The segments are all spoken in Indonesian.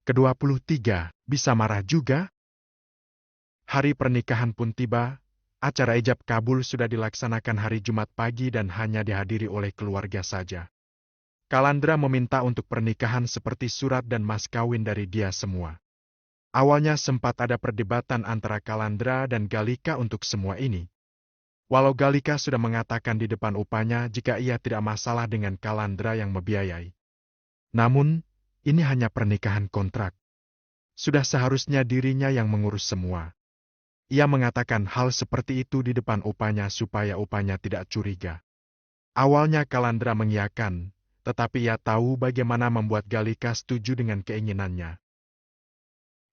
Ke-23, bisa marah juga? Hari pernikahan pun tiba, acara ijab kabul sudah dilaksanakan hari Jumat pagi dan hanya dihadiri oleh keluarga saja. Kalandra meminta untuk pernikahan seperti surat dan mas kawin dari dia semua. Awalnya sempat ada perdebatan antara Kalandra dan Galika untuk semua ini. Walau Galika sudah mengatakan di depan opanya jika ia tidak masalah dengan Kalandra yang membiayai. Namun, ini hanya pernikahan kontrak. Sudah seharusnya dirinya yang mengurus semua. Ia mengatakan hal seperti itu di depan opanya supaya opanya tidak curiga. Awalnya Kalandra mengiyakan, tetapi ia tahu bagaimana membuat Galika setuju dengan keinginannya.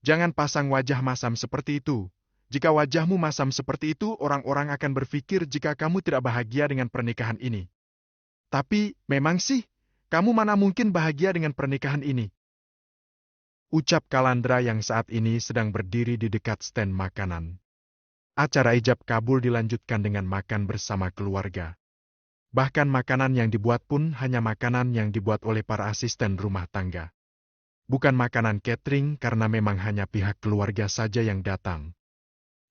Jangan pasang wajah masam seperti itu. Jika wajahmu masam seperti itu, orang-orang akan berpikir jika kamu tidak bahagia dengan pernikahan ini. Tapi, memang sih, kamu mana mungkin bahagia dengan pernikahan ini? Ucap Kalandra yang saat ini sedang berdiri di dekat stand makanan. Acara ijab kabul dilanjutkan dengan makan bersama keluarga. Bahkan makanan yang dibuat pun hanya makanan yang dibuat oleh para asisten rumah tangga. Bukan makanan catering karena memang hanya pihak keluarga saja yang datang.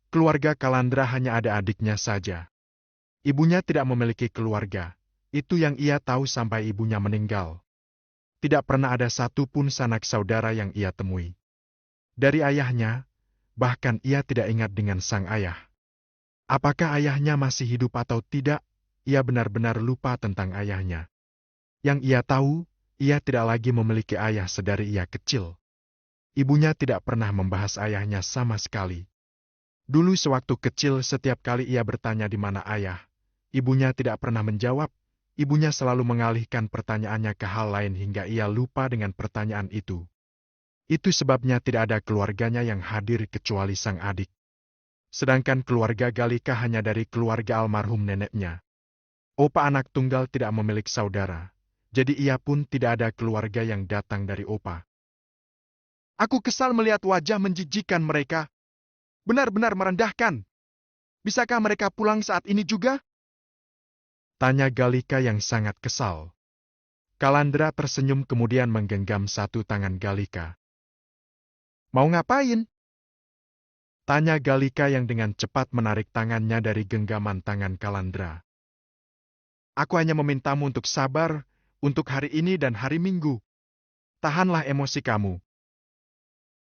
Keluarga Kalandra hanya ada adiknya saja. Ibunya tidak memiliki keluarga, itu yang ia tahu sampai ibunya meninggal. Tidak pernah ada satu pun sanak saudara yang ia temui. Dari ayahnya, bahkan ia tidak ingat dengan sang ayah. Apakah ayahnya masih hidup atau tidak, ia benar-benar lupa tentang ayahnya. Yang ia tahu, ia tidak lagi memiliki ayah sedari ia kecil. Ibunya tidak pernah membahas ayahnya sama sekali. Dulu sewaktu kecil setiap kali ia bertanya di mana ayah, ibunya tidak pernah menjawab, ibunya selalu mengalihkan pertanyaannya ke hal lain hingga ia lupa dengan pertanyaan itu. Itu sebabnya tidak ada keluarganya yang hadir kecuali sang adik. Sedangkan keluarga Galika hanya dari keluarga almarhum neneknya. Opa anak tunggal tidak memiliki saudara, jadi ia pun tidak ada keluarga yang datang dari Opa. Aku kesal melihat wajah menjijikan mereka. Benar-benar merendahkan. Bisakah mereka pulang saat ini juga? Tanya Galika yang sangat kesal. Kalandra tersenyum kemudian menggenggam satu tangan Galika. Mau ngapain? Tanya Galika yang dengan cepat menarik tangannya dari genggaman tangan Kalandra. Aku hanya memintamu untuk sabar, untuk hari ini dan hari Minggu. Tahanlah emosi kamu.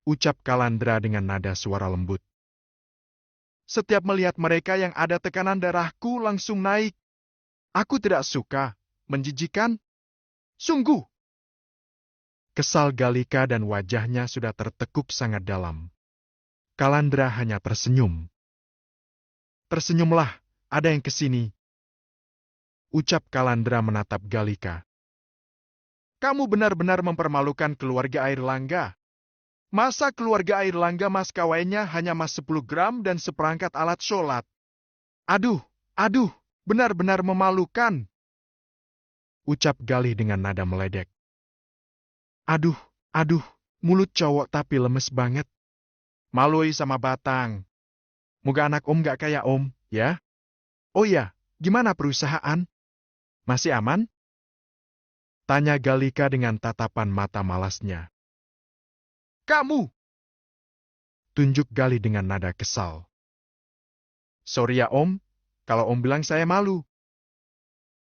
Ucap Kalandra dengan nada suara lembut. Setiap melihat mereka yang ada tekanan darahku langsung naik. Aku tidak suka, menjijikan. Sungguh. Kesal Galika dan wajahnya sudah tertekuk sangat dalam. Kalandra hanya tersenyum. Tersenyumlah, ada yang kesini. Ucap Kalandra menatap Galika. Kamu benar-benar mempermalukan keluarga Airlangga. Masa keluarga Airlangga mas kawainya hanya mas 10 gram dan seperangkat alat sholat? Aduh, benar-benar memalukan. Ucap Galih dengan nada meledek. Aduh, mulut cowok tapi lemes banget. Malui sama batang. Moga anak om gak kayak om, ya? Oh iya, gimana perusahaan? Masih aman? Tanya Galika dengan tatapan mata malasnya. Kamu! Tunjuk Galih dengan nada kesal. Sorry ya om, kalau om bilang saya malu.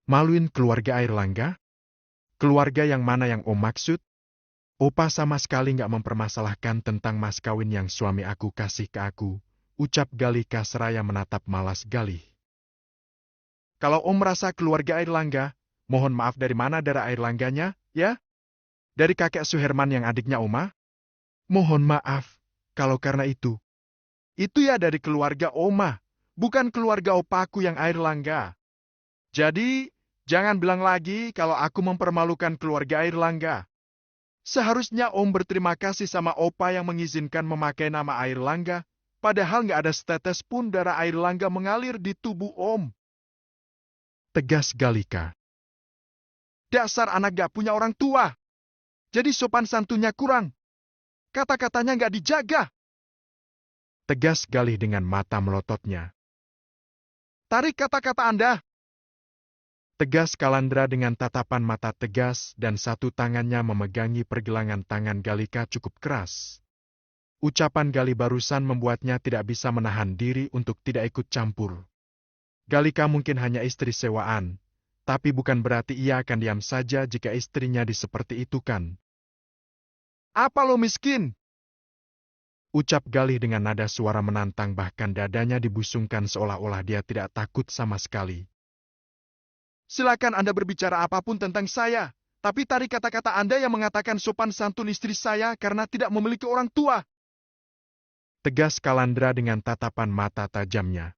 Maluin keluarga Airlangga? Keluarga yang mana yang om maksud? Opa sama sekali nggak mempermasalahkan tentang mas kawin yang suami aku kasih ke aku, ucap Galika seraya menatap malas Galih. Kalau om merasa keluarga Airlangga, mohon maaf dari mana darah Airlangganya, ya? Dari kakek Suherman yang adiknya Oma? Mohon maaf, kalau karena itu. Itu ya dari keluarga Oma, bukan keluarga opaku yang Airlangga. Jadi, jangan bilang lagi kalau aku mempermalukan keluarga Airlangga. Seharusnya Om berterima kasih sama Opa yang mengizinkan memakai nama Airlangga, padahal nggak ada setetes pun darah Airlangga mengalir di tubuh Om. Tegas Galika. Dasar anak gak punya orang tua. Jadi sopan santunnya kurang. Kata-katanya nggak dijaga. Tegas Galih dengan mata melototnya. Tarik kata-kata Anda. Tegas Kalandra dengan tatapan mata tegas dan satu tangannya memegangi pergelangan tangan Galika cukup keras. Ucapan Gali barusan membuatnya tidak bisa menahan diri untuk tidak ikut campur. Galika mungkin hanya istri sewaan, tapi bukan berarti ia akan diam saja jika istrinya diseperti itu kan. Apa lo miskin? Ucap Galih dengan nada suara menantang bahkan dadanya dibusungkan seolah-olah dia tidak takut sama sekali. Silakan Anda berbicara apapun tentang saya, tapi tarik kata-kata Anda yang mengatakan sopan santun istri saya karena tidak memiliki orang tua. Tegas Kalandra dengan tatapan mata tajamnya.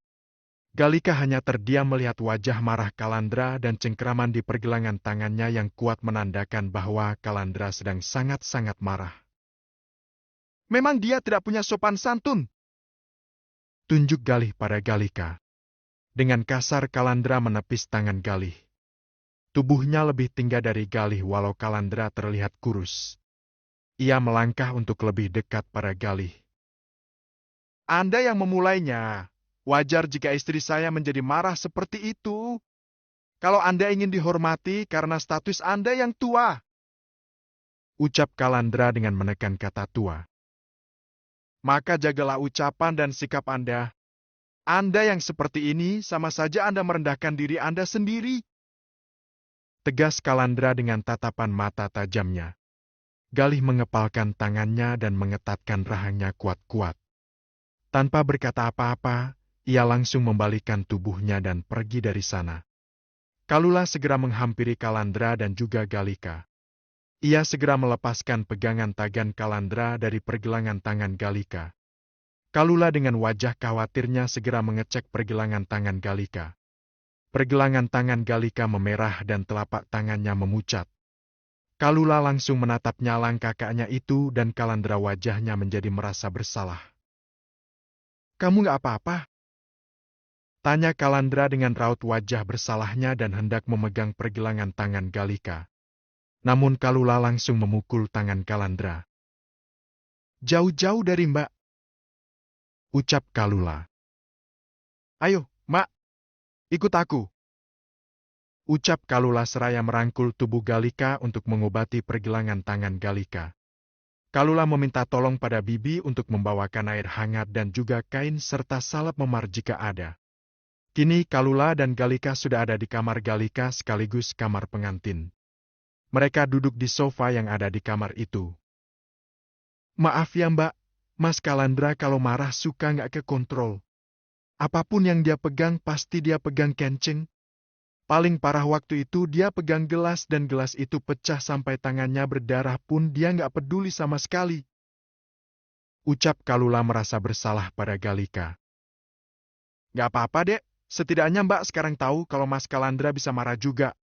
Galika hanya terdiam melihat wajah marah Kalandra dan cengkeraman di pergelangan tangannya yang kuat menandakan bahwa Kalandra sedang sangat-sangat marah. Memang dia tidak punya sopan santun. Tunjuk Galih pada Galika. Dengan kasar Kalandra menepis tangan Galih. Tubuhnya lebih tinggi dari Galih walau Kalandra terlihat kurus. Ia melangkah untuk lebih dekat pada Galih. Anda yang memulainya. Wajar jika istri saya menjadi marah seperti itu. Kalau Anda ingin dihormati karena status Anda yang tua. Ucap Kalandra dengan menekan kata tua. Maka jagalah ucapan dan sikap Anda. Anda yang seperti ini sama saja Anda merendahkan diri Anda sendiri. Tegas Kalandra dengan tatapan mata tajamnya. Galih mengepalkan tangannya dan mengetatkan rahangnya kuat-kuat. Tanpa berkata apa-apa, ia langsung membalikkan tubuhnya dan pergi dari sana. Kalula segera menghampiri Kalandra dan juga Galika. Ia segera melepaskan pegangan tangan Kalandra dari pergelangan tangan Galika. Kalula dengan wajah khawatirnya segera mengecek pergelangan tangan Galika. Pergelangan tangan Galika memerah dan telapak tangannya memucat. Kalula langsung menatap nyalang kakaknya itu dan Kalandra wajahnya menjadi merasa bersalah. Kamu gak apa-apa? Tanya Kalandra dengan raut wajah bersalahnya dan hendak memegang pergelangan tangan Galika. Namun Kalula langsung memukul tangan Kalandra. Jauh-jauh dari Mbak. Ucap Kalula. Ayo, Mbak. Ikut aku. Ucap Kalula seraya merangkul tubuh Galika untuk mengobati pergelangan tangan Galika. Kalula meminta tolong pada Bibi untuk membawakan air hangat dan juga kain serta salep memar jika ada. Kini Kalula dan Galika sudah ada di kamar Galika sekaligus kamar pengantin. Mereka duduk di sofa yang ada di kamar itu. Maaf ya Mbak, Mas Kalandra kalau marah suka nggak kekontrol. Apapun yang dia pegang pasti dia pegang kenceng. Paling parah waktu itu dia pegang gelas dan gelas itu pecah sampai tangannya berdarah pun dia nggak peduli sama sekali. Ucap Kalula merasa bersalah pada Galika. Nggak apa-apa dek, setidaknya Mbak sekarang tahu kalau Mas Kalandra bisa marah juga.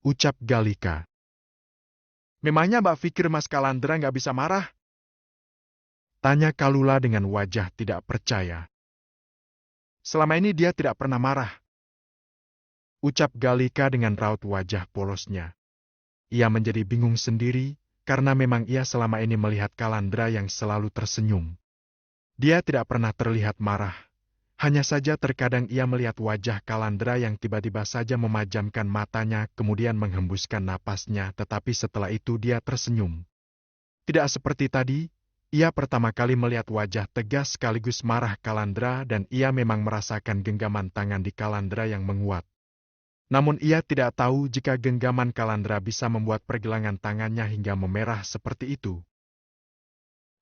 Ucap Galika. Memangnya Mbak pikir Mas Kalandra nggak bisa marah? Tanya Kalula dengan wajah tidak percaya. Selama ini dia tidak pernah marah. Ucap Galika dengan raut wajah polosnya. Ia menjadi bingung sendiri, karena memang ia selama ini melihat Kalandra yang selalu tersenyum. Dia tidak pernah terlihat marah. Hanya saja terkadang ia melihat wajah Kalandra yang tiba-tiba saja memajamkan matanya kemudian menghembuskan napasnya, tetapi setelah itu dia tersenyum. Tidak seperti tadi, ia pertama kali melihat wajah tegas sekaligus marah Kalandra dan ia memang merasakan genggaman tangan di Kalandra yang menguat. Namun ia tidak tahu jika genggaman Kalandra bisa membuat pergelangan tangannya hingga memerah seperti itu.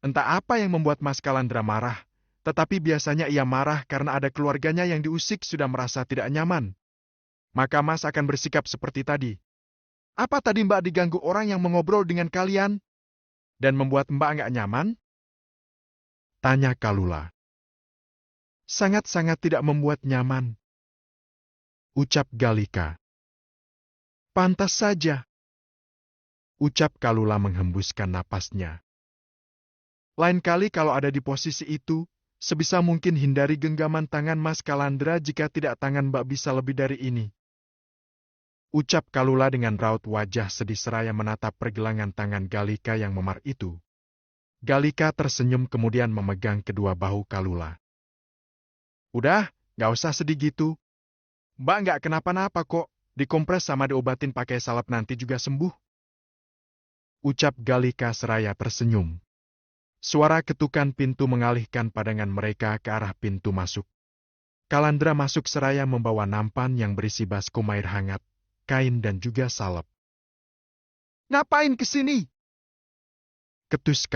Entah apa yang membuat Mas Kalandra marah, tetapi biasanya ia marah karena ada keluarganya yang diusik sudah merasa tidak nyaman. Maka Mas akan bersikap seperti tadi. Apa tadi Mbak diganggu orang yang mengobrol dengan kalian? Dan membuat Mbak nggak nyaman? Tanya Kalula. Sangat-sangat tidak membuat nyaman. Ucap Galika. Pantas saja. Ucap Kalula menghembuskan napasnya. Lain kali kalau ada di posisi itu, sebisa mungkin hindari genggaman tangan Mas Kalandra jika tidak tangan Mbak bisa lebih dari ini. Ucap Kalula dengan raut wajah sedih seraya menatap pergelangan tangan Galika yang memar itu. Galika tersenyum kemudian memegang kedua bahu Kalula. Udah, gak usah sedih gitu. Mbak nggak kenapa-napa kok, Dikompres sama diobatin pakai salep nanti juga sembuh. Ucap Galika seraya tersenyum. Suara ketukan pintu mengalihkan pandangan mereka ke arah pintu masuk. Kalandra masuk seraya membawa nampan yang berisi baskom air hangat, kain dan juga salep. Ngapain kesini? Ketus